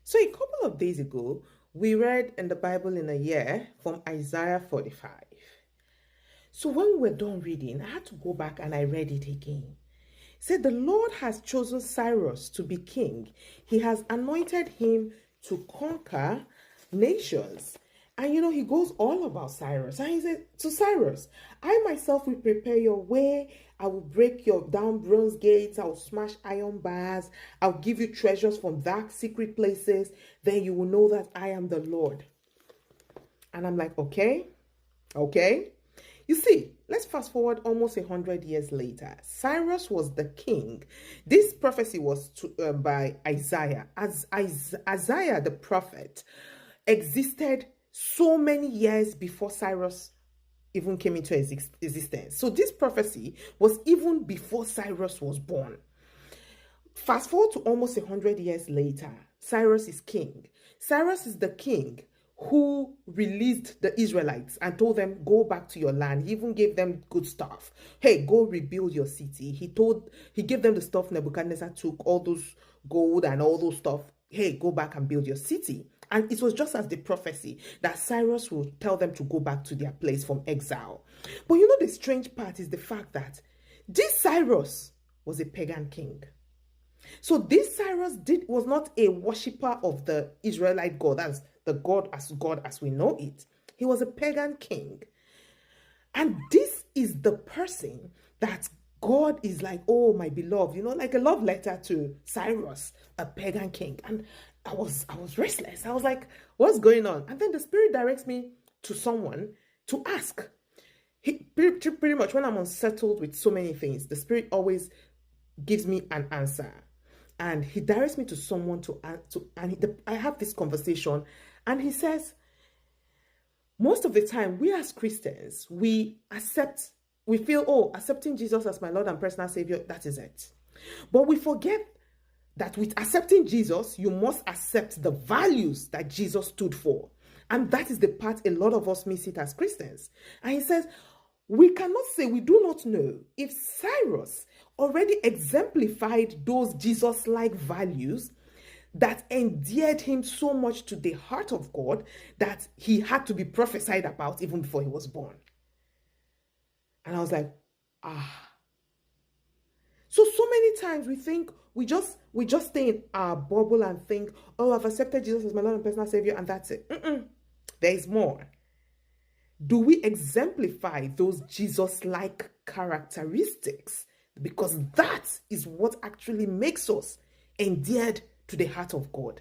So a couple of days ago, we read in the Bible in a year from Isaiah 45. So when we were done reading, I had to go back and I read it again. It said, the Lord has chosen Cyrus to be king. He has anointed him to conquer nations. And he goes all about Cyrus. And he said to Cyrus, I myself will prepare your way. I will break your down bronze gates. I will smash iron bars. I'll give you treasures from dark secret places. Then you will know that I am the Lord. And I'm like, okay. You see, let's fast forward almost 100 years later. Cyrus was the king. This prophecy was by Isaiah. As Isaiah the prophet existed so many years before Cyrus even came into existence. So this prophecy was even before Cyrus was born. Fast forward to almost 100 years later, Cyrus is king. Cyrus is the king who released the Israelites and told them, go back to your land. He even gave them good stuff. Hey, go rebuild your city. He gave them the stuff Nebuchadnezzar took, all those gold and all those stuff. Hey, go back and build your city. And it was just as the prophecy that Cyrus would tell them to go back to their place from exile. But the strange part is the fact that this Cyrus was a pagan king. So this Cyrus was not a worshipper of the Israelite God, as the God as we know it. He was a pagan king. And this is the person that God is like, oh, my beloved, like a love letter to Cyrus, a pagan king. And I was restless. I was like, what's going on? And then the Spirit directs me to someone to ask. Pretty much when I'm unsettled with so many things, the Spirit always gives me an answer. And he directs me to someone I have this conversation, and he says, most of the time, we as Christians, we feel, accepting Jesus as my Lord and personal Savior, that is it. But we forget that with accepting Jesus, you must accept the values that Jesus stood for. And that is the part a lot of us miss it as Christians. And he says, we cannot say, we do not know if Cyrus already exemplified those Jesus-like values that endeared him so much to the heart of God that he had to be prophesied about even before he was born. And I was like, So many times we think we just stay in our bubble and think, oh, I've accepted Jesus as my Lord and personal Savior, and that's it. There is more. Do we exemplify those Jesus-like characteristics? Because that is what actually makes us endeared to the heart of God.